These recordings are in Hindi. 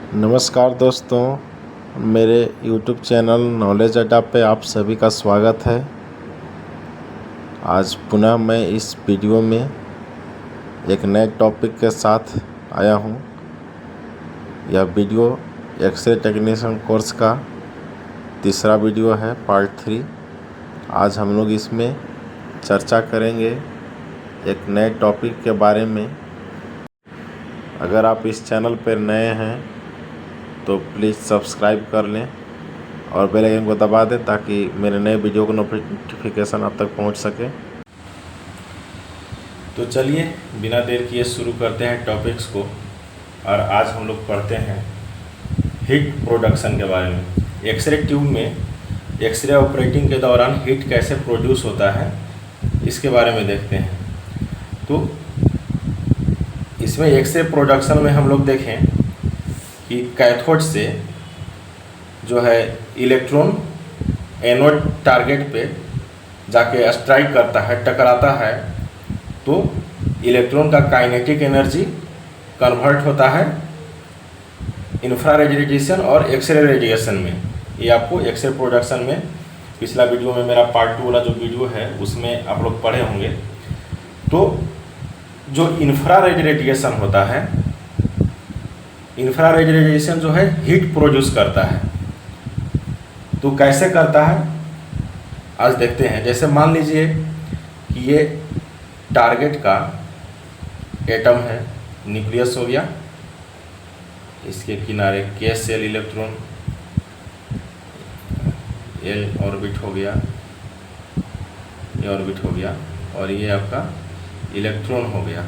नमस्कार दोस्तों, मेरे YouTube चैनल नॉलेज अड्डा पे आप सभी का स्वागत है। आज पुनः मैं इस वीडियो में एक नए टॉपिक के साथ आया हूँ। यह वीडियो एक्सरे टेक्नीशियन कोर्स का तीसरा वीडियो है, पार्ट 3। आज हम लोग इसमें चर्चा करेंगे एक नए टॉपिक के बारे में। अगर आप इस चैनल पर नए हैं तो प्लीज़ सब्सक्राइब कर लें और बेल आइकन को दबा दें ताकि मेरे नए वीडियो को नोटिफिकेशन आप तक पहुंच सके। तो चलिए बिना देर किए शुरू करते हैं टॉपिक्स को। और आज हम लोग पढ़ते हैं हीट प्रोडक्शन के बारे में। एक्सरे ट्यूब में एक्सरे ऑपरेटिंग के दौरान हीट कैसे प्रोड्यूस होता है इसके बारे में देखते हैं। तो इसमें एक्सरे प्रोडक्शन में हम लोग देखें कि कैथोड से जो है इलेक्ट्रॉन एनोड टारगेट पे जाके स्ट्राइक करता है, टकराता है, तो इलेक्ट्रॉन का काइनेटिक एनर्जी कन्वर्ट होता है इंफ्रारेड रेडिएशन और एक्सरे रेडिएशन में। ये आपको एक्सरे प्रोडक्शन में पिछला वीडियो में मेरा पार्ट 2 वाला जो वीडियो है उसमें आप लोग पढ़े होंगे। तो जो इंफ्रारेड रेडिएशन होता है, इंफ्रारेड रेडिएशन जो है हीट प्रोड्यूस करता है। तो कैसे करता है आज देखते हैं। जैसे मान लीजिए कि ये टारगेट का एटम है, न्यूक्लियस हो गया, इसके किनारे k cell electron l orbit हो गया, ये ऑर्बिट हो गया और ये आपका इलेक्ट्रॉन हो गया।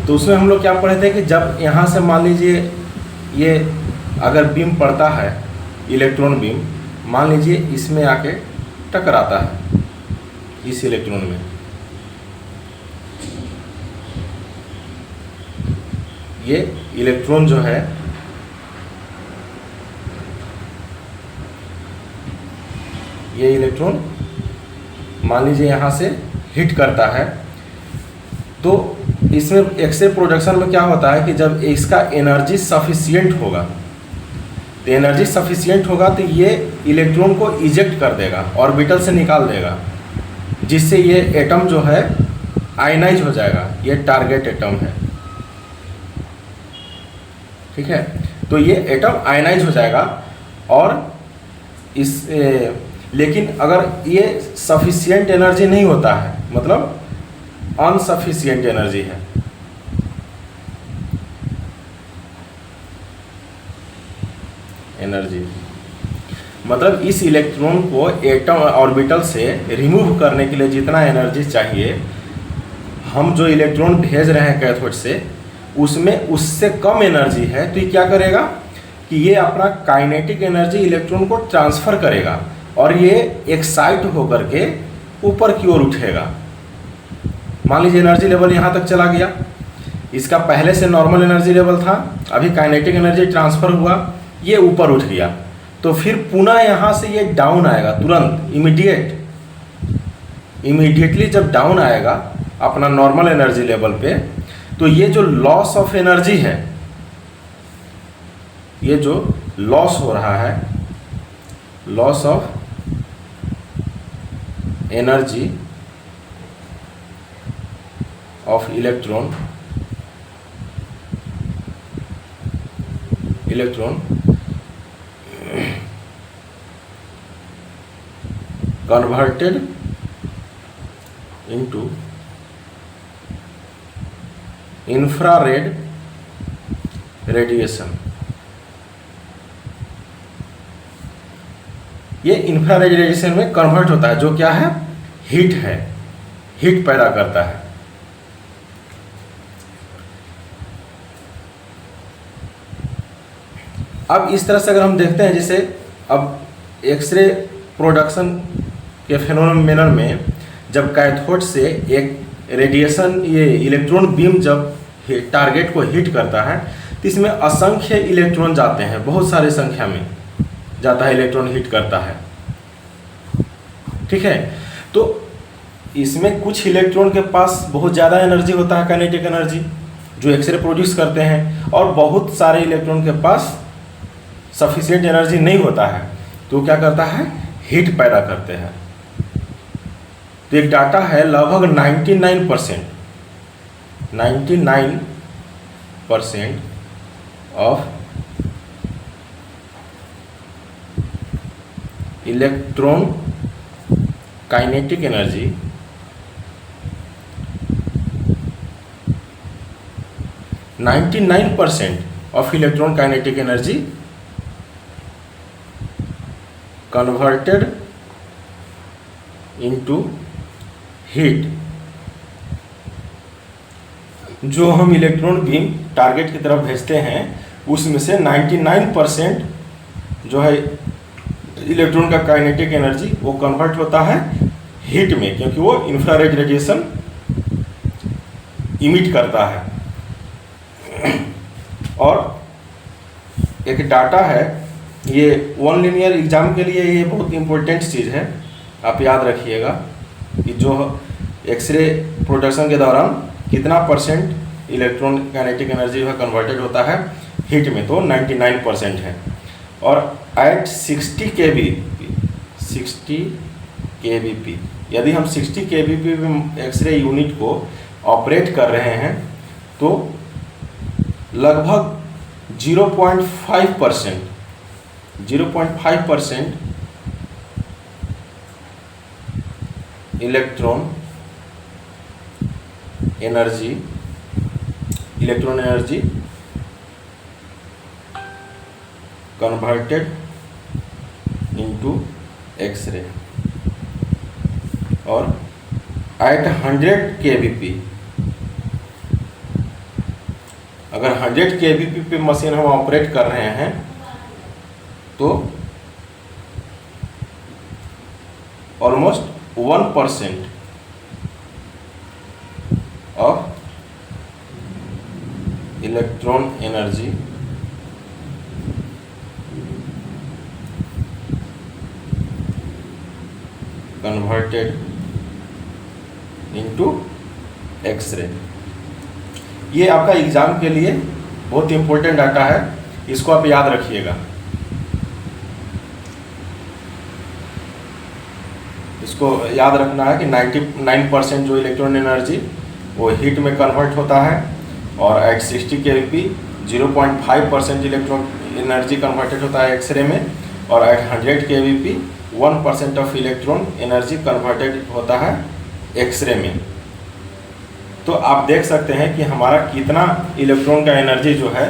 तो उसमें हम लोग क्या पढ़े थे कि जब यहाँ से मान लीजिए ये अगर बीम पड़ता है, इलेक्ट्रॉन बीम, मान लीजिए इसमें आके टकराता है, इस इलेक्ट्रॉन में, ये इलेक्ट्रॉन जो है ये इलेक्ट्रॉन मान लीजिए यहाँ से हिट करता है। तो इसमें एक्सरे प्रोडक्शन में क्या होता है कि जब इसका एनर्जी सफिशिएंट होगा, तो एनर्जी सफिशिएंट होगा तो ये इलेक्ट्रॉन को इजेक्ट कर देगा, ऑर्बिटल से निकाल देगा, जिससे ये एटम जो है आयनाइज हो जाएगा। ये टारगेट एटम है, ठीक है। तो ये एटम आयनाइज हो जाएगा और लेकिन अगर ये सफिशिएंट एनर्जी नहीं होता है, मतलब अनसफिशिएंट एनर्जी है, एनर्जी मतलब इस इलेक्ट्रॉन को एटम ऑर्बिटल से रिमूव करने के लिए जितना एनर्जी चाहिए, हम जो इलेक्ट्रॉन भेज रहे हैं कैथोड से, उसमें उससे कम एनर्जी है, तो ये क्या करेगा कि ये अपना काइनेटिक एनर्जी इलेक्ट्रॉन को ट्रांसफ़र करेगा और ये एक्साइट होकर के ऊपर की ओर उठेगा। मान लीजिए एनर्जी लेवल यहाँ तक चला गया, इसका पहले से नॉर्मल एनर्जी लेवल था, अभी काइनेटिक एनर्जी ट्रांसफ़र हुआ, ये ऊपर उठ गया, तो फिर पुनः यहाँ से ये डाउन आएगा तुरंत, इमीडिएटली जब डाउन आएगा अपना नॉर्मल एनर्जी लेवल पे, तो ये जो लॉस ऑफ एनर्जी है, ये जो लॉस हो रहा है, loss of energy of electron converted into infrared radiation। ये इंफ्रारेड रेडिएशन में कन्वर्ट होता है, जो क्या है, हीट है, हीट पैदा करता है। अब इस तरह से अगर हम देखते हैं, जैसे अब एक्सरे प्रोडक्शन के फेनोमेनन में जब कैथोड से एक रेडिएशन, ये इलेक्ट्रॉन बीम जब टारगेट को हिट करता है तो इसमें असंख्य इलेक्ट्रॉन जाते हैं, बहुत सारी संख्या में जाता है, इलेक्ट्रॉन हिट करता है, ठीक है। तो इसमें कुछ इलेक्ट्रॉन के पास बहुत ज़्यादा एनर्जी होता है, काइनेटिक एनर्जी, जो एक्सरे प्रोड्यूस करते हैं, और बहुत सारे इलेक्ट्रॉन के पास सफिशिएंट एनर्जी नहीं होता है, तो क्या करता है, हीट पैदा करते हैं। तो एक डाटा है लगभग 99% of electron kinetic energy of electron kinetic energy converted into heat. जो हम इलेक्ट्रॉन बीम टारगेट की तरफ भेजते हैं उसमें से 99% जो है इलेक्ट्रॉन का काइनेटिक एनर्जी वो कन्वर्ट होता है हीट में, क्योंकि वो इंफ्रारेड रेडिएशन इमिट करता है। और एक डाटा है, ये वन लीनियर एग्जाम के लिए ये बहुत इंपॉर्टेंट चीज़ है, आप याद रखिएगा कि जो एक्सरे प्रोडक्शन के दौरान कितना परसेंट इलेक्ट्रॉन काइनेटिक एनर्जी जो है कन्वर्टेड होता है हीट में, तो 99% है। और एट 60 kbp यदि हम 60 kbp में एक्सरे यूनिट को ऑपरेट कर रहे हैं तो लगभग 0.5% electron energy converted into X-ray. और एट 100 kbp, अगर 100 kbp पे मशीन हम ऑपरेट कर रहे हैं तो almost 1% of electron energy converted into X-ray. ये आपका एग्जाम के लिए बहुत इंपॉर्टेंट डाटा है, इसको आप याद रखिएगा। इसको याद रखना है कि 99% जो इलेक्ट्रॉन एनर्जी वो हीट में कन्वर्ट होता है, और at 60 kbp 0.5% electron energy converted होता है एक्सरे में, और at 100 kbp 1% of electron energy converted होता है एक्सरे में। तो आप देख सकते हैं कि हमारा कितना इलेक्ट्रॉन का एनर्जी जो है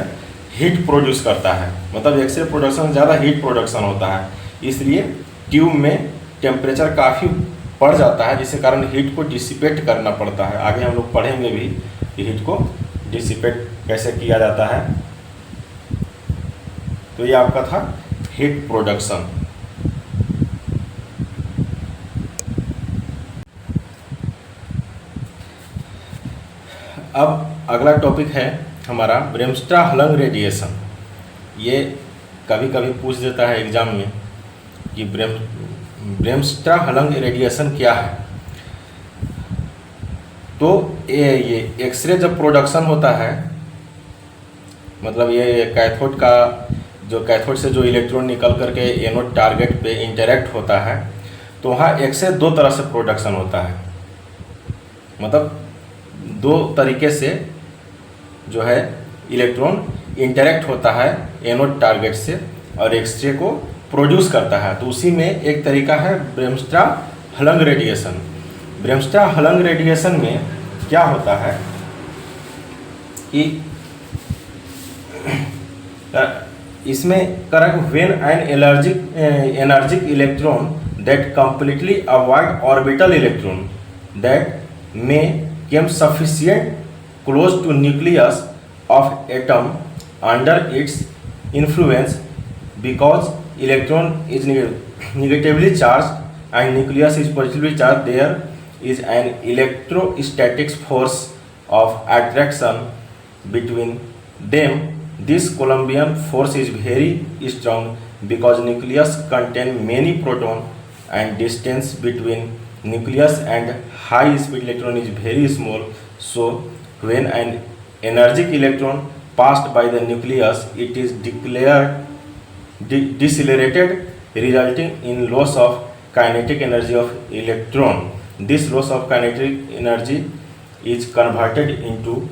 हीट प्रोड्यूस करता है, मतलब एक्सरे प्रोडक्शन ज़्यादा हीट प्रोडक्शन होता है, इसलिए ट्यूब में टेम्परेचर काफ़ी बढ़ जाता है, जिसके कारण हीट को डिसिपेट करना पड़ता है। आगे हम लोग पढ़ेंगे भी कि हीट को डिसिपेट कैसे किया जाता है। तो ये आपका था हीट प्रोडक्शन। अब अगला टॉपिक है हमारा ब्रेमस्ट्रा-हलंग रेडिएशन। ये कभी कभी पूछ देता है एग्जाम में कि ब्रेमस्ट्रा-हलंग रेडिएशन क्या है। तो ये एक्सरे जब प्रोडक्शन होता है, मतलब ये कैथोड का जो कैथोड से जो इलेक्ट्रॉन निकल करके एनोड टारगेट पे इंटरेक्ट होता है, तो वहाँ एक्सरे दो तरह से प्रोडक्शन होता है, मतलब दो तरीके से जो है इलेक्ट्रॉन इंटरेक्ट होता है एनोड टारगेट से और एक्सरे को प्रोड्यूस करता है। तो उसी में एक तरीका है ब्रेमस्ट्रा-हलंग रेडिएशन। ब्रेमस्ट्रा-हलंग रेडिएशन में क्या होता है कि इसमें correct when an energic electron that completely avoid orbital electron that may came sufficient close to nucleus of atom under its influence because electron is negatively charged and nucleus is positively charged, there is an electrostatic force of attraction between them. This Colombian force is very strong because nucleus contain many proton and distance between nucleus and high speed electron is very small. So when an energetic electron passed by the nucleus, it is decelerated, resulting in loss of kinetic energy of electron. This loss of kinetic energy is converted into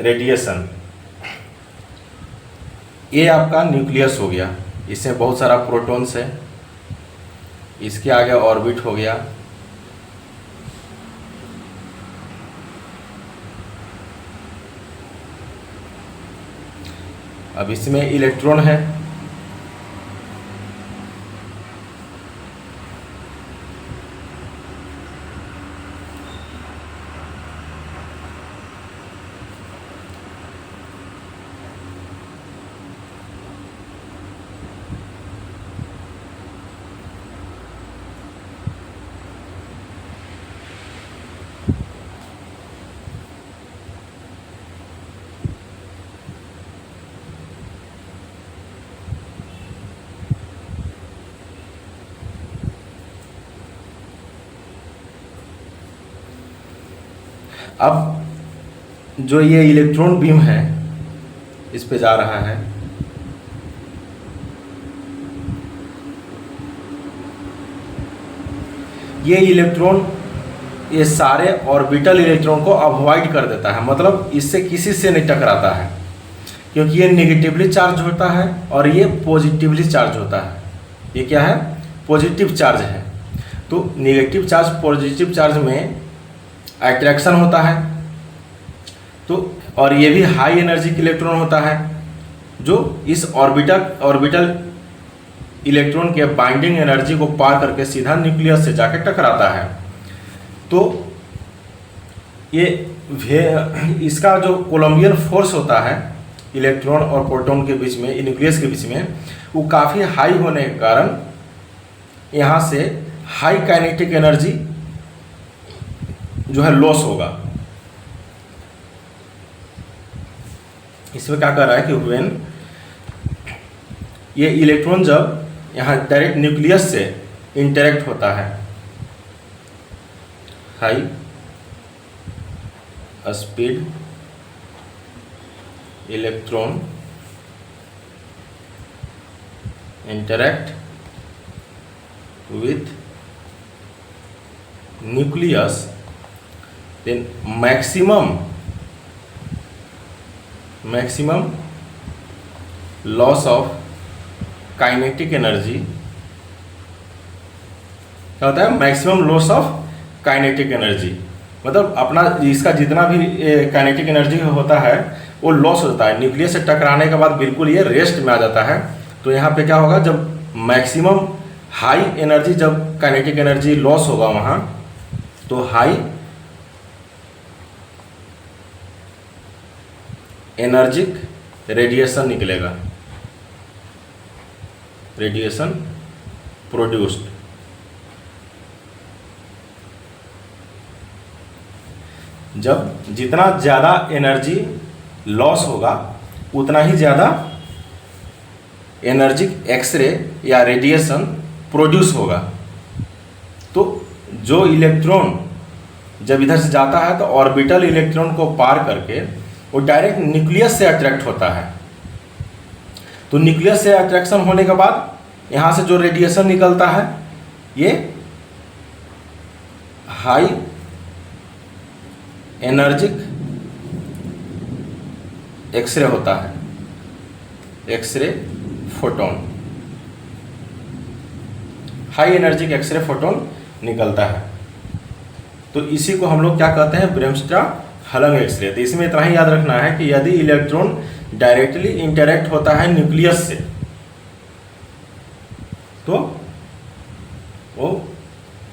radiation. ये आपका न्यूक्लियस हो गया, इसमें बहुत सारा प्रोटॉन्स है, इसके आगे ऑर्बिट हो गया, अब इसमें इलेक्ट्रॉन है, अब जो ये इलेक्ट्रॉन बीम है इस पे जा रहा है, ये इलेक्ट्रॉन ये सारे ऑर्बिटल इलेक्ट्रॉन को अवॉइड कर देता है, मतलब इससे किसी से नहीं टकराता है, क्योंकि ये नेगेटिवली चार्ज होता है और ये पॉजिटिवली चार्ज होता है। ये क्या है? पॉजिटिव चार्ज है। तो नेगेटिव चार्ज पॉजिटिव चार्ज में अट्रैक्शन होता है, तो और ये भी हाई एनर्जी के इलेक्ट्रॉन होता है जो इस ऑर्बिटल इलेक्ट्रॉन के बाइंडिंग एनर्जी को पार करके सीधा न्यूक्लियस से जाकर टकराता है। तो ये इसका जो कोलम्बियन फोर्स होता है इलेक्ट्रॉन और प्रोटॉन के बीच में, न्यूक्लियस के बीच में, वो काफ़ी हाई होने के कारण यहाँ से हाई काइनेटिक एनर्जी जो है लॉस होगा। इसमें क्या कर रहा है कि व्हेन ये इलेक्ट्रॉन जब यहाँ डायरेक्ट न्यूक्लियस से इंटरेक्ट होता है, high speed electron interact with nucleus, then maximum loss of kinetic energy, क्या होता है? Maximum loss of kinetic energy, मतलब अपना इसका जितना भी काइनेटिक एनर्जी होता है वो लॉस होता है। न्यूक्लियस से टकराने के बाद बिल्कुल ये रेस्ट में आ जाता है। तो यहाँ पे क्या होगा, जब मैक्सिमम हाई एनर्जी, जब काइनेटिक एनर्जी लॉस होगा वहाँ, तो हाई एनर्जिक रेडिएशन निकलेगा, रेडिएशन प्रोड्यूस्ड। जब जितना ज़्यादा एनर्जी लॉस होगा उतना ही ज़्यादा एनर्जिक एक्सरे या रेडिएशन प्रोड्यूस होगा। तो जो इलेक्ट्रॉन जब इधर से जाता है तो ऑर्बिटल इलेक्ट्रॉन को पार करके वो डायरेक्ट न्यूक्लियस से अट्रैक्ट होता है। तो न्यूक्लियस से अट्रैक्शन होने के बाद यहाँ से जो रेडिएशन निकलता है ये हाई एनर्जिक एक्सरे होता है, x ray photon, high energetic X-ray photon निकलता है। तो इसी को हम लोग क्या कहते हैं? ब्रेमस्ट्रा-हलंग एक्सरे। तो इसमें इतना ही याद रखना है कि यदि इलेक्ट्रॉन डायरेक्टली इंटरेक्ट होता है न्यूक्लियस से तो वो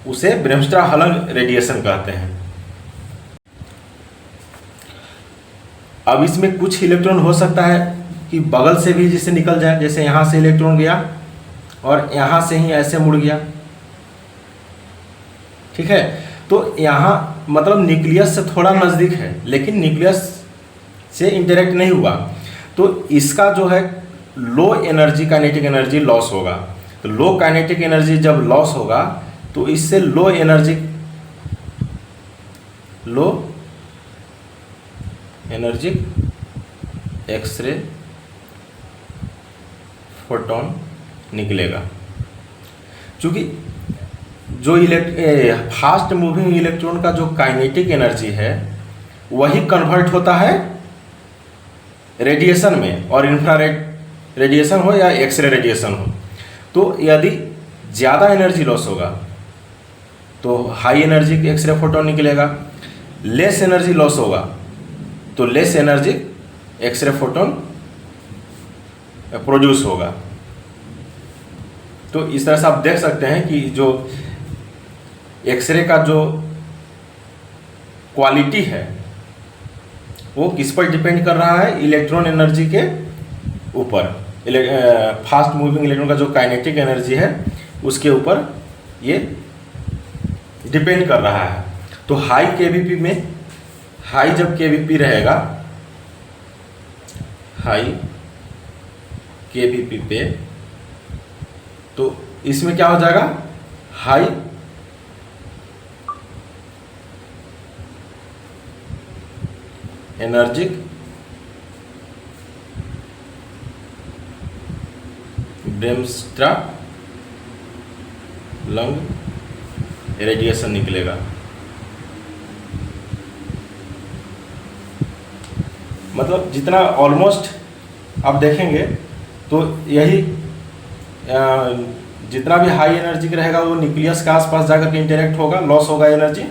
उसे ब्रेमस्ट्रा-हलंग रेडिएशन कहते हैं। अब इसमें कुछ इलेक्ट्रॉन हो सकता है कि बगल से भी जिससे निकल जाए, जैसे यहाँ से इलेक्ट्रॉन गया और यहाँ से ही ऐसे मुड़ गया, ठीक है। तो यहाँ मतलब न्यूक्लियस से थोड़ा नज़दीक है लेकिन न्यूक्लियस से इंटरेक्ट नहीं हुआ, तो इसका जो है low energy kinetic energy loss होगा। तो लो काइनेटिक एनर्जी जब लॉस होगा तो इससे लो एनर्जी एक्सरे फोटोन निकलेगा। चूँकि जो फास्ट मूविंग इलेक्ट्रॉन का जो काइनेटिक एनर्जी है वही कन्वर्ट होता है रेडिएशन में, और इंफ्रारेड रेडिएशन हो या एक्सरे रेडिएशन हो। तो यदि ज़्यादा एनर्जी लॉस होगा तो हाई एनर्जी एक्सरे फोटोन निकलेगा, लेस एनर्जी लॉस होगा तो less energy x ray photon produce होगा। तो इस तरह से आप देख सकते हैं कि जो एक्सरे का जो क्वालिटी है वो किस पर डिपेंड कर रहा है, इलेक्ट्रॉन एनर्जी के ऊपर। फास्ट मूविंग इलेक्ट्रॉन का जो काइनेटिक एनर्जी है उसके ऊपर ये डिपेंड कर रहा है। तो हाई केवीपी में, हाई जब केवीपी रहेगा, हाई केवीपी पे, तो इसमें क्या हो जाएगा, हाई एनर्जिक ब्रेमस्ट्रा लंग रेडिएशन निकलेगा। मतलब जितना ऑलमोस्ट आप देखेंगे तो यही जितना भी हाई एनर्जी का रहेगा वो न्यूक्लियस के आसपास जाकर के इंटरेक्ट होगा, लॉस होगा एनर्जी,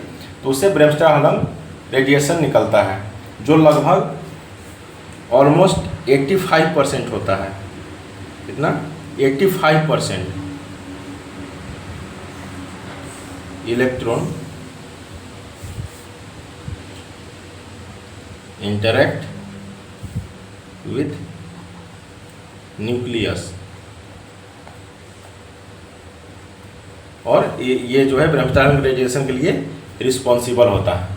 तो उससे ब्रेमस्ट्रा लंग रेडिएशन निकलता है जो लगभग ऑलमोस्ट 85% होता है। कितना? 85% इलेक्ट्रॉन इंटरेक्ट विथ न्यूक्लियस, और ये जो है ब्रेमस्ट्रा लंग रेडिएशन के लिए रिस्पॉन्सिबल होता है।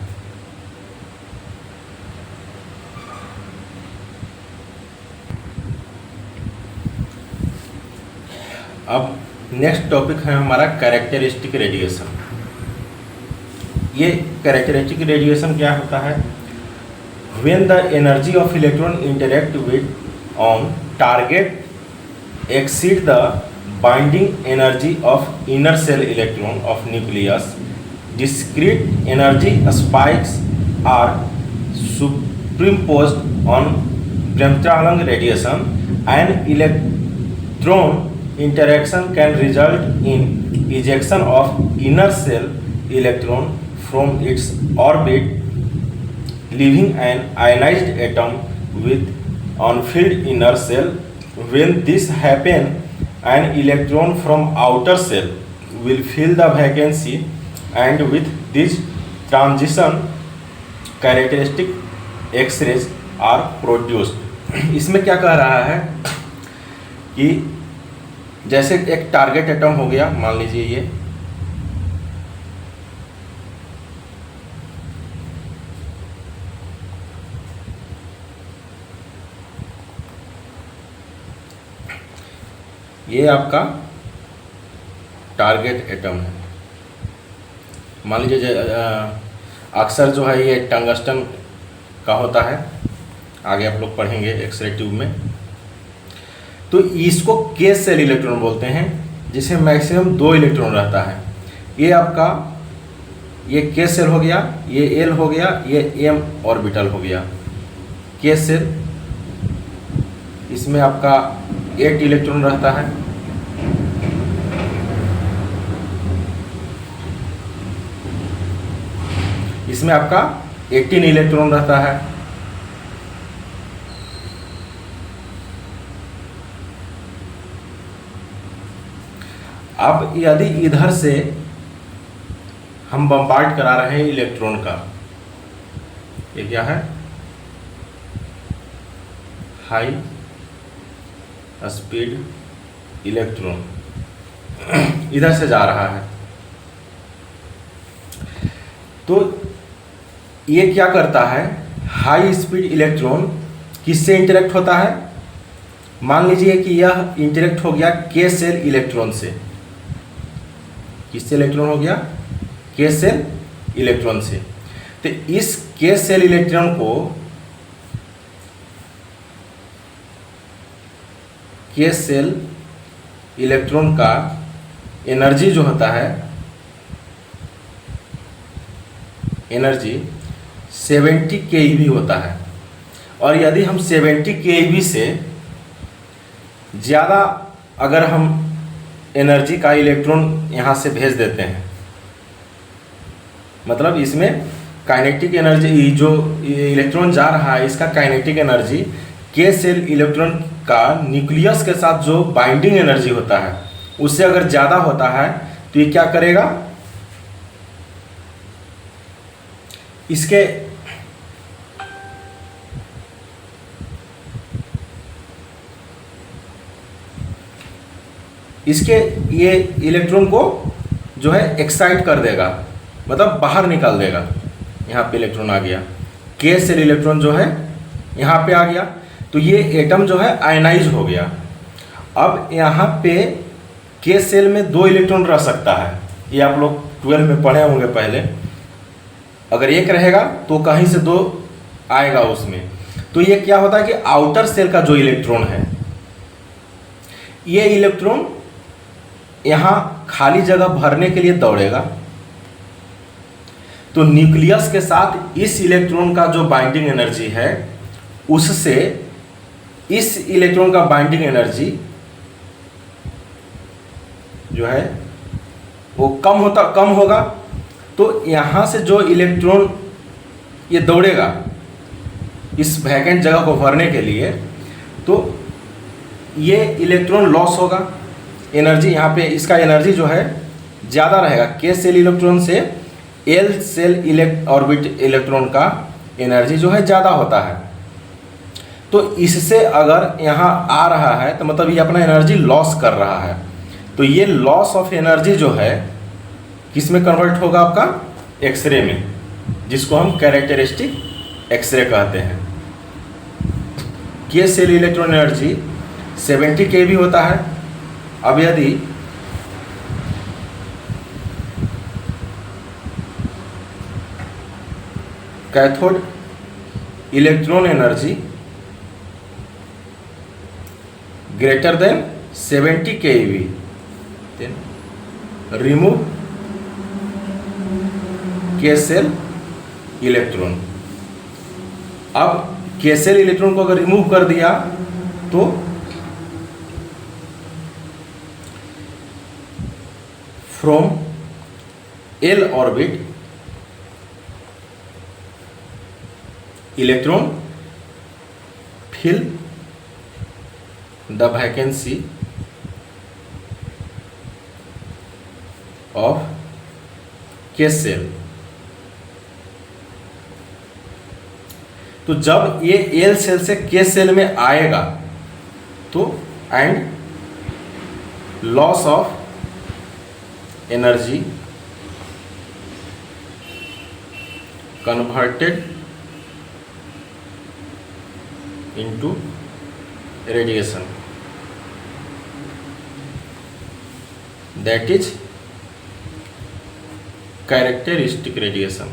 अब नेक्स्ट टॉपिक है हमारा कैरेक्टरिस्टिक रेडिएशन। ये कैरेक्टरिस्टिक रेडिएशन क्या होता है? When the energy of electron interact with on target exceed the binding energy of inner shell electron of nucleus, discrete energy spikes are superimposed on bremsstrahlung radiation and electron interaction can result in ejection of inner cell electron from its orbit, leaving an ionized atom with unfilled inner cell. When this happens, an electron from outer cell will fill the vacancy, and with this transition characteristic X-rays are produced. इसमें क्या कह रहा है कि जैसे एक टारगेट एटम हो गया, मान लीजिए ये आपका टारगेट एटम है। मान लीजिए अक्सर जो है ये टंगस्टन का होता है, आगे आप लोग पढ़ेंगे एक्सरे ट्यूब में। तो इसको के सेल इलेक्ट्रॉन बोलते हैं, जिसमें मैक्सिमम 2 इलेक्ट्रॉन रहता है। ये आपका ये के सेल हो गया, ये एल हो गया, ये एम ऑर्बिटल हो गया। के सेल इसमें आपका 8 इलेक्ट्रॉन रहता है, इसमें आपका 18 इलेक्ट्रॉन रहता है। अब यदि इधर से हम बम्बार्ड करा रहे हैं इलेक्ट्रॉन का, ये क्या है, हाई स्पीड इलेक्ट्रॉन इधर से जा रहा है। तो ये क्या करता है, हाई स्पीड इलेक्ट्रॉन किससे इंटरेक्ट होता है? मान लीजिए कि यह इंटरेक्ट हो गया के सेल इलेक्ट्रॉन से। किससे इलेक्ट्रॉन हो गया? के सेल इलेक्ट्रॉन से। तो इस के सेल इलेक्ट्रॉन को के सेल इलेक्ट्रॉन का एनर्जी जो होता है, एनर्जी 70 keV होता है। और यदि हम 70 keV से ज़्यादा अगर हम एनर्जी का इलेक्ट्रॉन यहाँ से भेज देते हैं, मतलब इसमें काइनेटिक एनर्जी, जो इलेक्ट्रॉन जा रहा है इसका काइनेटिक एनर्जी के सेल इलेक्ट्रॉन का न्यूक्लियस के साथ जो बाइंडिंग एनर्जी होता है उससे अगर ज़्यादा होता है तो ये क्या करेगा, इसके ये इलेक्ट्रॉन को जो है एक्साइट कर देगा, मतलब बाहर निकाल देगा। यहाँ पे इलेक्ट्रॉन आ गया, के सेल इलेक्ट्रॉन जो है यहाँ पे आ गया, तो ये एटम जो है आयनाइज हो गया। अब यहाँ पे के सेल में 2 इलेक्ट्रॉन रह सकता है, ये आप लोग 12 में पढ़े होंगे पहले। अगर एक रहेगा तो कहीं से 2 आएगा उसमें। तो ये क्या होता है कि आउटर सेल का जो इलेक्ट्रॉन है, ये इलेक्ट्रॉन यहाँ खाली जगह भरने के लिए दौड़ेगा। तो न्यूक्लियस के साथ इस इलेक्ट्रॉन का जो बाइंडिंग एनर्जी है, उससे इस इलेक्ट्रॉन का बाइंडिंग एनर्जी जो है वो कम होगा। तो यहाँ से जो इलेक्ट्रॉन ये दौड़ेगा इस वैकेंट जगह को भरने के लिए, तो ये इलेक्ट्रॉन लॉस होगा। एनर्जी यहाँ पे इसका एनर्जी जो है ज़्यादा रहेगा। के सेल इलेक्ट्रॉन से एल सेल ऑर्बिट इलेक्ट्रॉन का एनर्जी जो है ज़्यादा होता है। तो इससे अगर यहाँ आ रहा है तो मतलब ये अपना एनर्जी लॉस कर रहा है। तो ये लॉस ऑफ एनर्जी जो है किस में कन्वर्ट होगा? आपका एक्सरे में, जिसको हम कैरेक्टरिस्टिक एक्सरे कहते हैं। के सेल इलेक्ट्रॉन एनर्जी 70 keV होता है। अब यदि cathode electron energy greater than 70 keV, then remove के सेल इलेक्ट्रॉन। अब के सेल इलेक्ट्रॉन को अगर रिमूव कर दिया तो from L orbit electron fill the vacancy of K cell। तो जब ये एल सेल से के सेल में आएगा तो and loss of energy converted into radiation, that is characteristic radiation.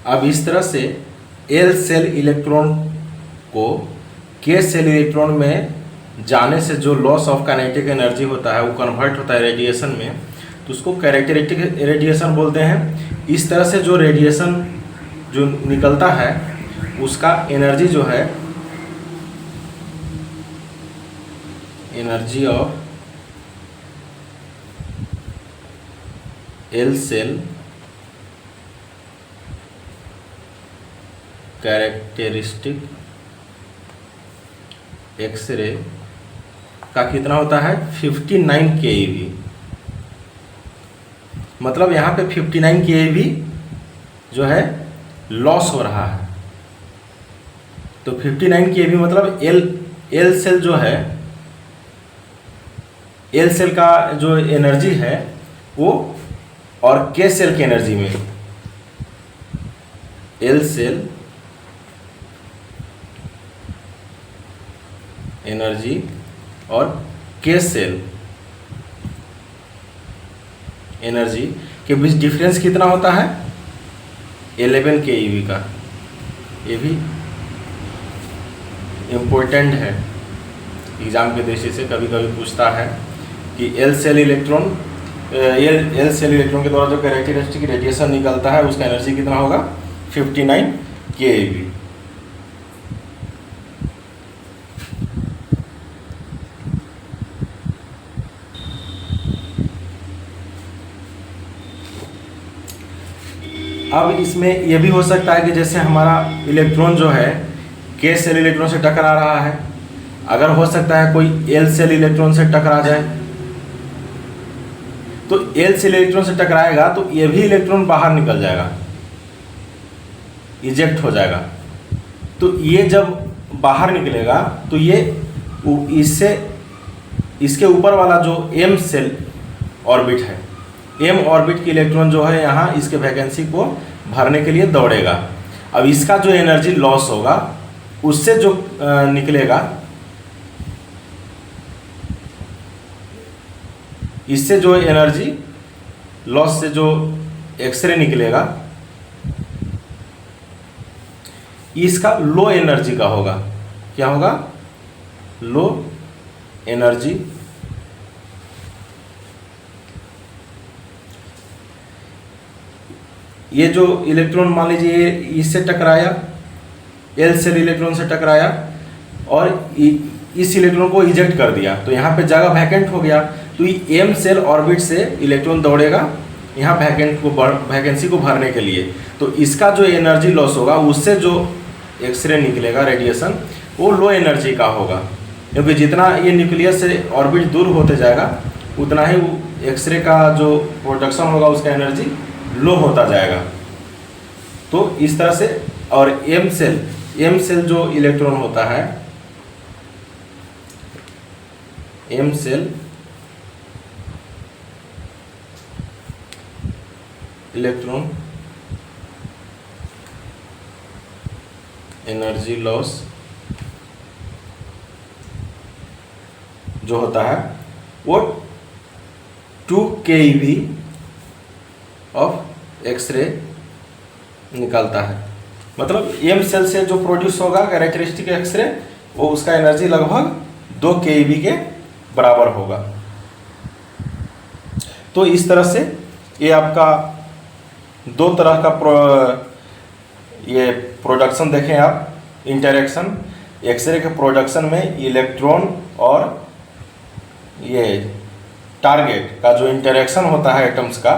अब इस तरह से एल सेल इलेक्ट्रॉन को के सेल इलेक्ट्रॉन में जाने से जो लॉस ऑफ काइनेटिक एनर्जी होता है वो कन्वर्ट होता है रेडिएशन में, तो उसको कैरेक्टरिस्टिक रेडिएशन बोलते हैं। इस तरह से जो रेडिएशन जो निकलता है उसका एनर्जी जो है, energy of L shell characteristic X-ray का कितना होता है 59 keV। मतलब यहाँ पे 59 keV जो है लॉस हो रहा है। तो 59 keV मतलब एल सेल जो है, एल सेल का जो एनर्जी है वो और के सेल की एनर्जी में, एल सेल एनर्जी और के सेल एनर्जी के बीच डिफरेंस कितना होता है 11 keV का। ये भी इम्पोर्टेंट है, एग्जाम के दृष्टि से कभी कभी पूछता है कि एल सेल इलेक्ट्रॉन के द्वारा जो कैरेक्टरिस्टिक रेडिएशन निकलता है उसका एनर्जी कितना होगा 59 keV। अब इसमें यह भी हो सकता है कि जैसे हमारा इलेक्ट्रॉन जो है के सेल इलेक्ट्रॉन से टकरा रहा है, अगर हो सकता है कोई एल सेल इलेक्ट्रॉन से टकरा जाए, तो एल सेल इलेक्ट्रॉन से टकराएगा तो ये भी इलेक्ट्रॉन बाहर निकल जाएगा, इजेक्ट हो जाएगा। तो ये जब बाहर निकलेगा तो ये इससे इसके ऊपर वाला जो एम सेल ऑर्बिट है, एम ऑर्बिट की इलेक्ट्रॉन जो है यहाँ इसके वैकेंसी को भरने के लिए दौड़ेगा। अब इसका जो एनर्जी लॉस होगा उससे जो निकलेगा, इससे जो एनर्जी लॉस से जो एक्सरे निकलेगा इसका लो एनर्जी का होगा। क्या होगा? Low energy. ये जो इलेक्ट्रॉन मान लीजिए इससे टकराया, एल सेल इलेक्ट्रॉन से टकराया और इस इलेक्ट्रॉन को इजेक्ट कर दिया, तो यहाँ पे जगह वैकेंट हो गया। तो ये एम सेल ऑर्बिट से इलेक्ट्रॉन दौड़ेगा यहाँ वैकेंसी को भरने के लिए। तो इसका जो एनर्जी लॉस होगा उससे जो एक्सरे निकलेगा रेडिएशन वो लो एनर्जी का होगा, क्योंकि जितना ये न्यूक्लियस से ऑर्बिट दूर होते जाएगा उतना ही एक्सरे का जो प्रोडक्शन होगा उसका एनर्जी लो होता जाएगा। तो इस तरह से, और एम सेल जो इलेक्ट्रॉन होता है, M shell electron energy loss जो होता है वो 2 keV ऑफ एक्सरे निकालता है। मतलब एम सेल से जो प्रोड्यूस होगा कैरेक्टरिस्टिक एक्सरे वो उसका एनर्जी लगभग 2 keV के बराबर होगा। तो इस तरह से ये आपका दो तरह का ये प्रोडक्शन देखें आप, इंटरेक्शन एक्सरे के प्रोडक्शन में इलेक्ट्रॉन और ये टारगेट का जो इंटरेक्शन होता है एटम्स का,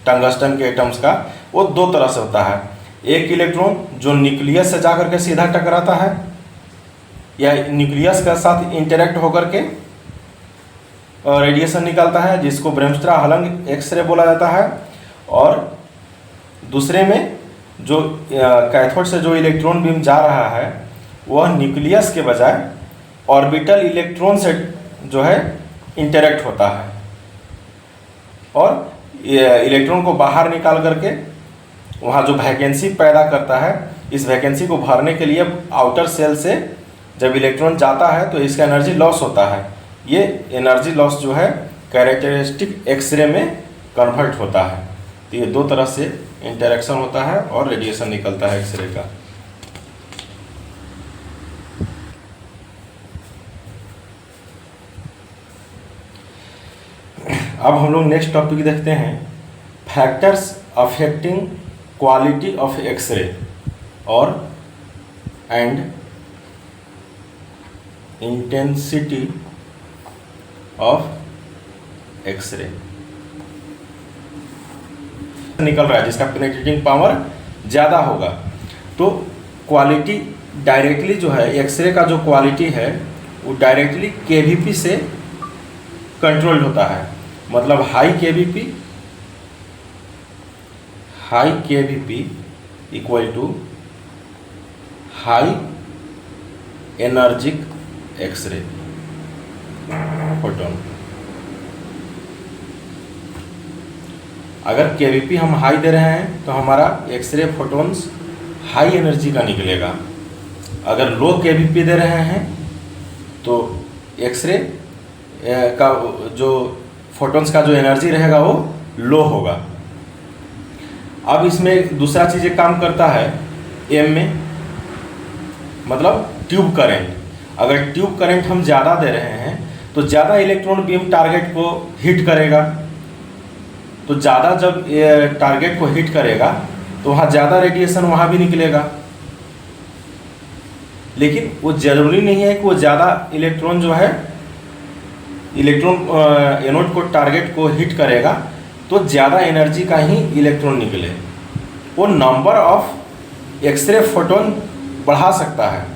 टंगस्टन के एटम्स का, वो दो तरह से होता है। एक इलेक्ट्रॉन जो न्यूक्लियस से जाकर के सीधा टकराता है या न्यूक्लियस के साथ इंटरेक्ट होकर के रेडिएशन निकालता है, जिसको ब्रेमस्ट्रा-हलंग एक्सरे बोला जाता है। और दूसरे में जो कैथोड से जो इलेक्ट्रॉन बीम जा रहा है वह न्यूक्लियस के बजाय ऑर्बिटल इलेक्ट्रॉन से जो है इंटरेक्ट होता है और इलेक्ट्रॉन को बाहर निकाल करके वहाँ जो वैकेंसी पैदा करता है, इस वैकेंसी को भरने के लिए आउटर सेल से जब इलेक्ट्रॉन जाता है तो इसका एनर्जी लॉस होता है। ये एनर्जी लॉस जो है कैरेक्टरिस्टिक एक्सरे में कन्वर्ट होता है। तो ये दो तरह से इंटरेक्शन होता है और रेडिएशन निकलता है एक्सरे का। अब हम लोग नेक्स्ट टॉपिक देखते हैं, factors affecting quality of X-ray और एंड इंटेंसिटी ऑफ एक्सरे। निकल रहा है जिसका पेनिट्रेटिंग पावर ज़्यादा होगा, तो क्वालिटी डायरेक्टली जो है एक्सरे का जो क्वालिटी है वो डायरेक्टली केवीपी से कंट्रोल्ड होता है। मतलब high kVp equal to high energetic X-ray photon. अगर केवीपी हम हाई दे रहे हैं तो हमारा एक्सरे फोटोन्स हाई एनर्जी का निकलेगा। अगर लो केवीपी दे रहे हैं तो एक्सरे का जो फोटोन्स का जो एनर्जी रहेगा वो लो होगा। अब इसमें दूसरा चीज़ एक काम करता है एम में, मतलब ट्यूब करंट। अगर ट्यूब करंट हम ज़्यादा दे रहे हैं तो ज़्यादा इलेक्ट्रॉन बीम टारगेट को हिट करेगा। तो ज़्यादा जब टारगेट को हिट करेगा तो वहाँ ज़्यादा रेडिएशन वहाँ भी निकलेगा। लेकिन वो ज़रूरी नहीं है कि वो ज़्यादा इलेक्ट्रॉन जो है एनोड को टारगेट को हिट करेगा तो ज़्यादा एनर्जी का ही इलेक्ट्रॉन निकले। वो नंबर ऑफ एक्सरे फोटोन बढ़ा सकता है।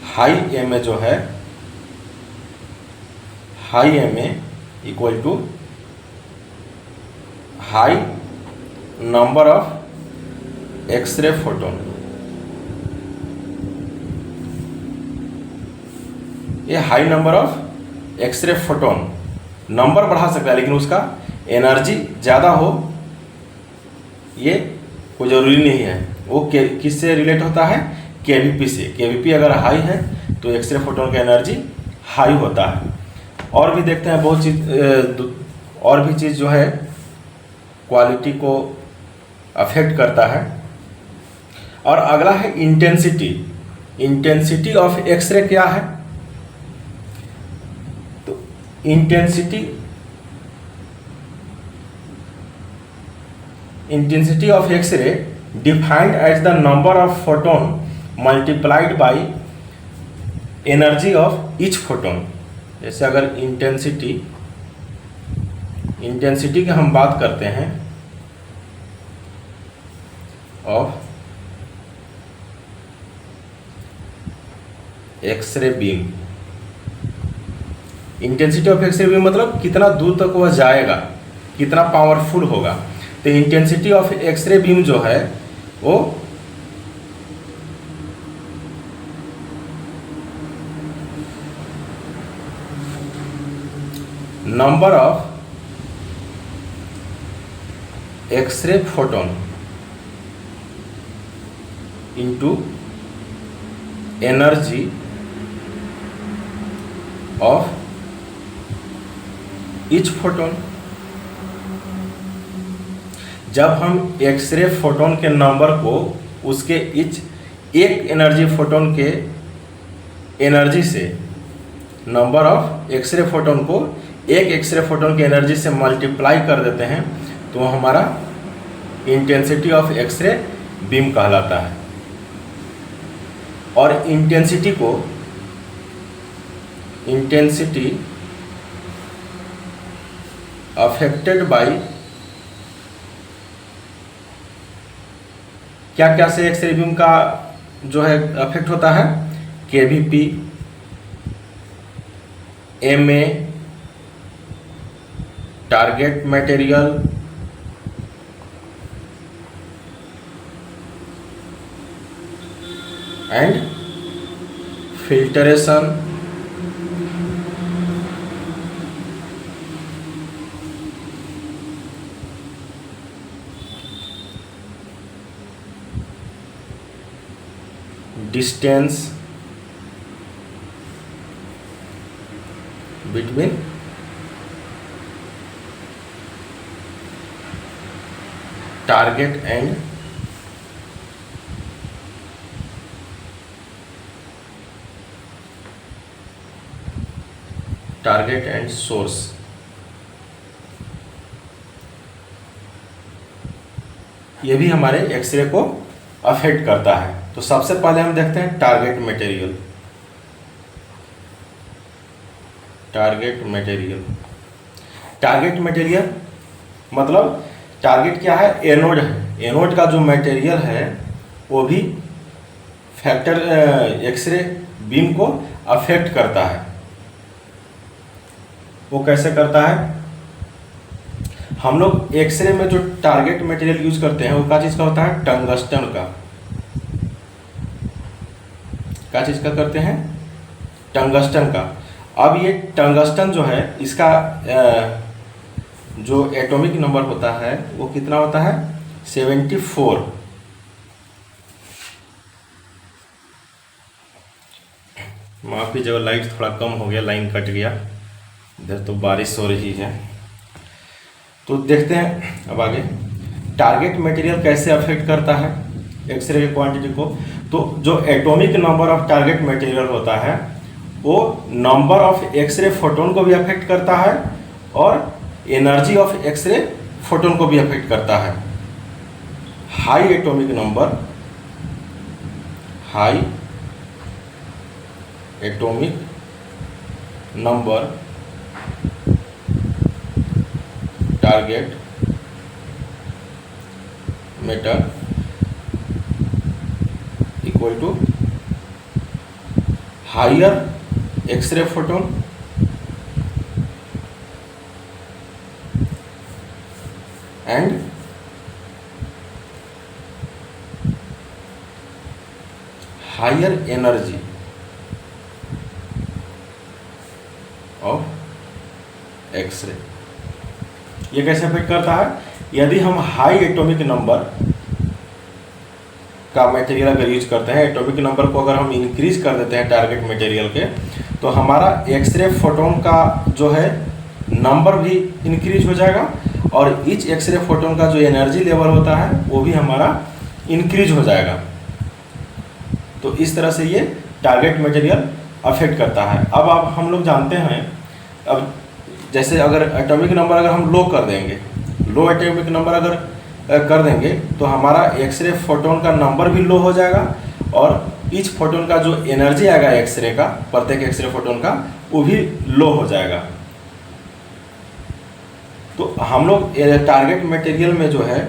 हाई एम ए जो है, high M A equal to high number of x ray photon. ये high number of x ray photon number बढ़ा सकता है, लेकिन उसका एनर्जी ज़्यादा हो ये कोई ज़रूरी नहीं है। वो किससे रिलेट होता है? केवीपी से। केवीपी अगर हाई है तो एक्सरे फोटोन का एनर्जी हाई होता है। और भी देखते हैं बहुत चीज़, और भी चीज़ जो है क्वालिटी को अफेक्ट करता है। और अगला है इंटेंसिटी। इंटेंसिटी ऑफ एक्सरे क्या है? तो intensity of X-ray defined as the number of photon multiplied by energy of each photon. जैसे अगर इंटेंसिटी की हम बात करते हैं of X-ray beam. Intensity of X-ray beam मतलब कितना दूर तक वह जाएगा, कितना पावरफुल होगा। तो इंटेंसिटी ऑफ एक्सरे बीम जो है वो number of x ray photon into energy of each photon. जब हम एक्सरे फोटोन के नंबर को उसके एक एनर्जी फोटोन के एनर्जी से, नंबर ऑफ एक्सरे फोटोन को एक एक्सरे फोटोन की एनर्जी से मल्टीप्लाई कर देते हैं तो हमारा इंटेंसिटी ऑफ एक्सरे बीम कहलाता है। और इंटेंसिटी अफेक्टेड बाय क्या क्या से एक्सरे बीम का जो है अफेक्ट होता है? KVP, MA, target material, and filtration, distance between target and source. ये भी हमारे एक्सरे को अफेक्ट करता है। तो सबसे पहले हम देखते हैं टारगेट मटेरियल। टारगेट मटेरियल मतलब टारगेट क्या है? एनोड है। एनोड का जो मटेरियल है वो भी फैक्टर एक्सरे बीम को अफेक्ट करता है। वो कैसे करता है? हम लोग एक्सरे में जो टारगेट मटेरियल यूज करते हैं वो क्या चीज़ का होता है? टंगस्टन का। क्या चीज़ का करते हैं? टंगस्टन का। अब ये टंगस्टन जो है इसका जो एटॉमिक नंबर होता है वो कितना होता है? 74। माफ़ कीजिएगा, लाइट थोड़ा कम हो गया, लाइन कट गया, इधर तो बारिश हो रही है। तो देखते हैं अब आगे टारगेट मटेरियल कैसे अफेक्ट करता है एक्सरे की क्वांटिटी को। तो जो atomic number of target material होता है वो नंबर ऑफ एक्सरे फोटोन को भी अफेक्ट करता है और एनर्जी ऑफ एक्सरे फोटोन को भी अफेक्ट करता है। High atomic number, high atomic number target matter equal to higher X-ray photon and higher energy of X-ray. ये कैसे अफेक्ट करता है? यदि हम हाई एटॉमिक नंबर का मटेरियल अगर यूज करते हैं, एटॉमिक नंबर को अगर हम इंक्रीज कर देते हैं टारगेट मटेरियल के, तो हमारा एक्सरे फोटोन का जो है नंबर भी इंक्रीज हो जाएगा और ईच एक्सरे फोटोन का जो एनर्जी लेवल होता है वो भी हमारा इंक्रीज हो जाएगा। तो इस तरह से ये टारगेट मटेरियल अफेक्ट करता है। अब आप हम लोग जानते हैं, अब जैसे अगर एटॉमिक नंबर अगर हम लो कर देंगे, लो एटॉमिक नंबर अगर कर देंगे तो हमारा एक्सरे फोटोन का नंबर भी लो हो जाएगा और ईच फोटोन का जो एनर्जी आएगा एक्सरे का, प्रत्येक एक्सरे फोटोन का, वो भी लो हो जाएगा। तो हम लोग टारगेट मटेरियल में जो है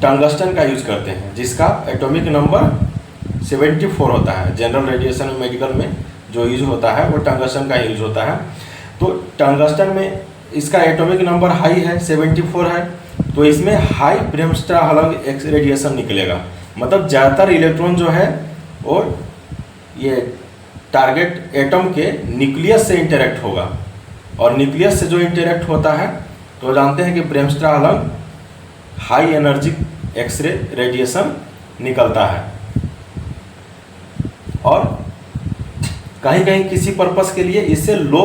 टंगस्टन का यूज करते हैं जिसका एटॉमिक नंबर 74 होता है। जनरल रेडिएशन मेडिकल में जो यूज होता है वो टंगस्टन का यूज होता है। तो टंगस्टन में इसका एटॉमिक नंबर हाई है, 74 है, तो इसमें हाई ब्रेमस्ट्रा-हलग एक्स रेडिएशन निकलेगा। मतलब ज़्यादातर इलेक्ट्रॉन जो है वो ये टारगेट एटम के न्यूक्लियस से इंटरेक्ट होगा और न्यूक्लियस से जो इंटरेक्ट होता है तो जानते हैं कि ब्रेमस्ट्रा-हलग हाई एनर्जी एक्सरे रेडिएशन निकलता है। और कहीं कहीं किसी पर्पस के लिए इससे लो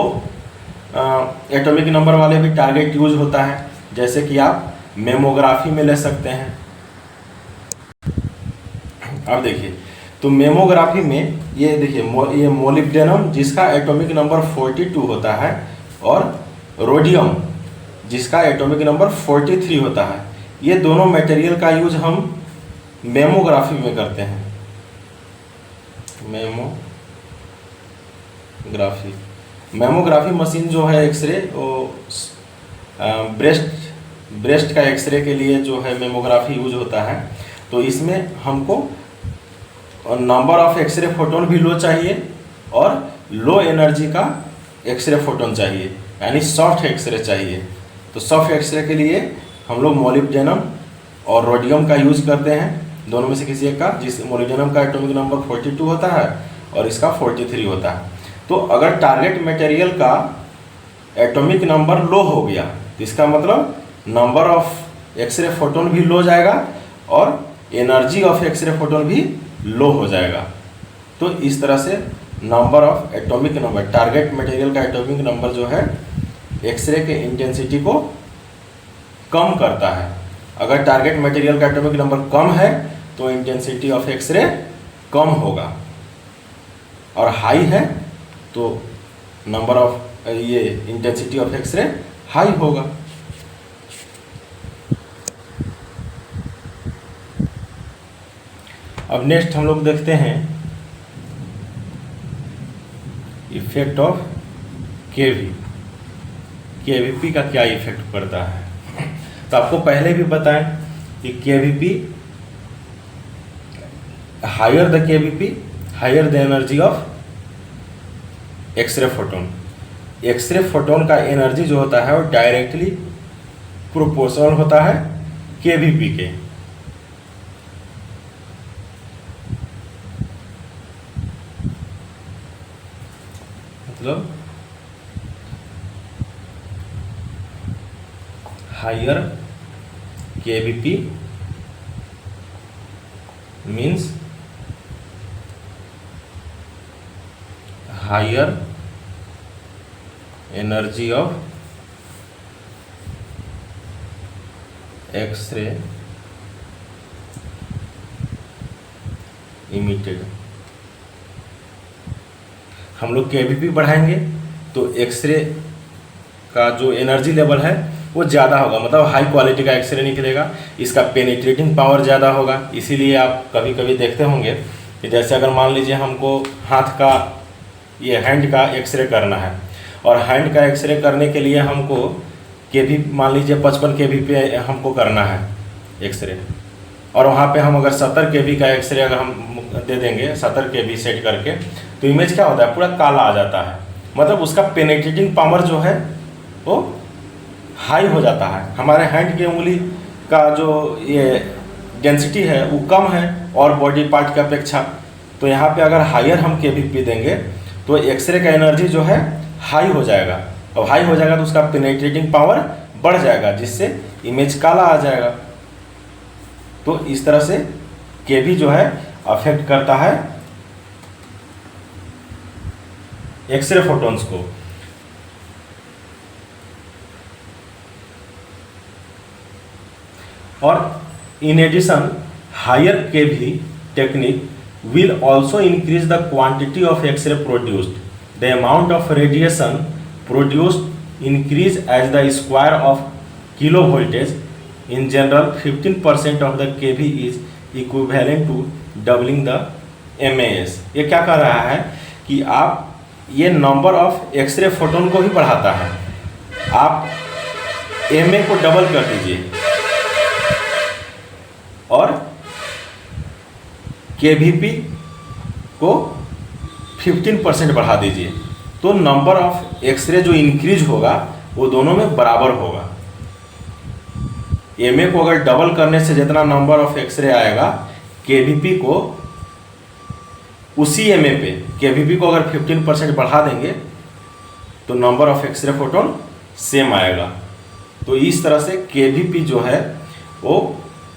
एटॉमिक नंबर वाले भी टारगेट यूज होता है, जैसे कि आप मेमोग्राफी में ले सकते हैं। अब देखिए, तो मेमोग्राफी में ये देखिए ये मोलिब्डेनम जिसका एटॉमिक नंबर 42 होता है और रोडियम जिसका एटॉमिक नंबर 43 होता है, ये दोनों मटेरियल का यूज हम मेमोग्राफी में करते हैं। मेमोग्राफी मशीन जो है एक्सरे, वो ब्रेस्ट का एक्सरे के लिए जो है मेमोग्राफी यूज होता है। तो इसमें हमको नंबर ऑफ एक्सरे फोटोन भी लो चाहिए और लो एनर्जी का एक्सरे फोटोन चाहिए, यानी सॉफ्ट एक्सरे चाहिए। तो सॉफ्ट एक्सरे के लिए हम लोग मोलिब्डेनम और रोडियम का यूज करते हैं, दोनों में से किसी एक का। जिस मोलिब्डेनम का एटॉमिक नंबर 42 होता है और इसका 43 होता है। तो अगर टारगेट मटेरियल का एटॉमिक नंबर लो हो गया तो इसका मतलब नंबर ऑफ एक्सरे फोटोन भी लो जाएगा और एनर्जी ऑफ एक्सरे फोटोन भी लो हो जाएगा। तो इस तरह से number of atomic number, target material का एटॉमिक नंबर जो है एक्सरे के इंटेंसिटी को कम करता है। अगर टारगेट मटेरियल का एटॉमिक नंबर कम है तो इंटेंसिटी ऑफ एक्सरे कम होगा और हाई है तो नंबर ऑफ ये इंटेंसिटी ऑफ एक्सरे हाई होगा। अब नेक्स्ट हम लोग देखते हैं इफेक्ट ऑफ केवीपी का क्या इफेक्ट पड़ता है। तो आपको पहले भी बताएं कि kVp higher the kVp higher the energy of x ray photon. X-ray photon का एनर्जी जो होता है वो डायरेक्टली प्रोपोर्शनल होता है केवीपी के। मतलब higher kVp means higher energy of X-ray emitted. हम लोग केवीपी बढ़ाएंगे तो एक्सरे का जो एनर्जी लेवल है वो ज़्यादा होगा, मतलब हाई क्वालिटी का एक्सरे निकलेगा, इसका पेनिट्रेटिंग पावर ज़्यादा होगा। इसीलिए आप कभी कभी देखते होंगे कि जैसे अगर मान लीजिए हमको हाथ का ये हैंड का एक्सरे करना है और हैंड का एक्सरे करने के लिए हमको केवी मान लीजिए 55 केवी पे हमको करना है एक्सरे, और वहाँ पे हम अगर 70 केवी का एक्सरे अगर हम दे देंगे 70 केवी सेट करके, तो इमेज क्या होता है, पूरा काला आ जाता है। मतलब उसका पेनिट्रेटिंग पावर जो है वो हाई हो जाता है। हमारे हैंड की उंगली का जो ये डेंसिटी है वो कम है और बॉडी पार्ट की अपेक्षा, तो यहाँ पे अगर हायर हम केवीपी देंगे तो एक्सरे का एनर्जी जो है हाई हो जाएगा, और हाई हो जाएगा तो उसका पेनिट्रेटिंग पावर बढ़ जाएगा, जिससे इमेज काला आ जाएगा। तो इस तरह से केवी जो है अफेक्ट करता है एक्सरे फोटॉन्स को। और in addition higher kV technique will also increase the quantity of X-ray produced. The amount of radiation produced increase as the square of kilovoltage. In general, 15% of the kV is equivalent to doubling the MAS. ये क्या कर रहा है कि आप ये नंबर ऑफ एक्सरे फोटोन को ही बढ़ाता है। आप MA को डबल कर दीजिए और केवीपी को 15% बढ़ा दीजिए, तो नंबर ऑफ एक्सरे जो इंक्रीज होगा वो दोनों में बराबर होगा। एमए को अगर डबल करने से जितना नंबर ऑफ एक्सरे आएगा, केवीपी को उसी एमए पे केवीपी को अगर 15% बढ़ा देंगे तो number of x ray photon same आएगा। तो इस तरह से केवीपी जो है वो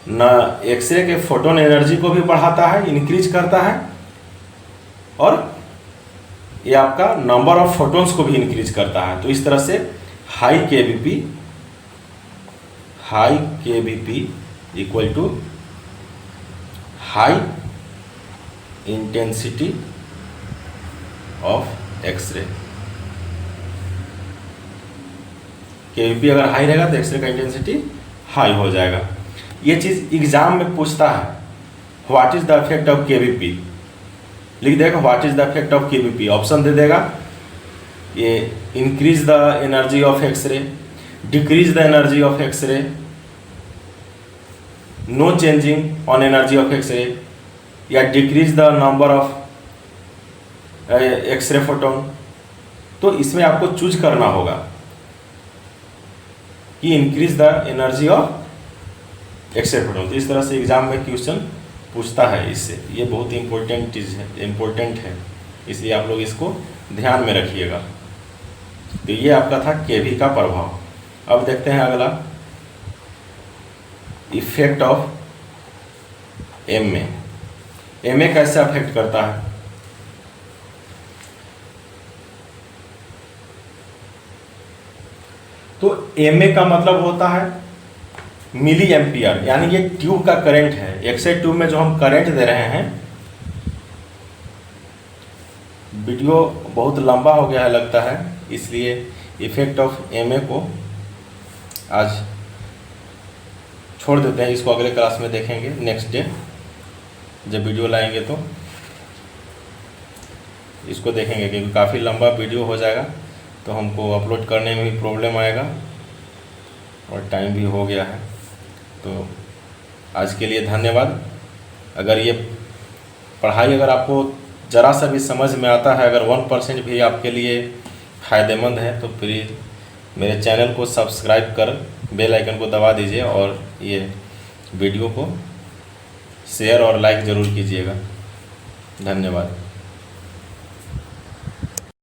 न एक्सरे के फोटोन एनर्जी को भी बढ़ाता है, इंक्रीज करता है, और ये आपका नंबर ऑफ फोटोन्स को भी इंक्रीज करता है। तो इस तरह से high kVp equal to high intensity of X-ray. KVp अगर हाई रहेगा तो एक्सरे का इंटेंसिटी हाई हो जाएगा। ये चीज़ एग्जाम में पूछता है, what is the effect of KVP, लिख देगा what is the effect of KVP, option दे देगा ये increase the energy of x ray, decrease the energy of x ray, no changing on energy of x ray, या decrease the number of x ray photon. तो इसमें आपको चूज करना होगा कि increase the energy of x ray photon. तो इस तरह से एग्जाम में क्वेश्चन पूछता है इससे, ये बहुत इंपॉर्टेंट चीज़ है, इम्पोर्टेंट है, इसलिए आप लोग इसको ध्यान में रखिएगा। तो ये आपका था केवी का प्रभाव। अब देखते हैं अगला, इफेक्ट ऑफ एमए। एमए कैसे अफेक्ट करता है? तो एमए का मतलब होता है मिली एम्पियर, यानी ये ट्यूब का करंट है। एक्सरे ट्यूब में जो हम करंट दे रहे हैं, वीडियो बहुत लंबा हो गया है लगता है, इसलिए इफेक्ट ऑफ एमए को आज छोड़ देते हैं, इसको अगले क्लास में देखेंगे, नेक्स्ट डे जब वीडियो लाएंगे तो इसको देखेंगे, क्योंकि काफ़ी लंबा वीडियो हो जाएगा तो हमको अपलोड करने में भी प्रॉब्लम आएगा और टाइम भी हो गया है। तो आज के लिए धन्यवाद। अगर ये पढ़ाई अगर आपको ज़रा सा भी समझ में आता है, अगर 1% भी आपके लिए फ़ायदेमंद है तो प्लीज़ मेरे चैनल को सब्सक्राइब कर बेल आइकन को दबा दीजिए और ये वीडियो को शेयर और लाइक ज़रूर कीजिएगा। धन्यवाद।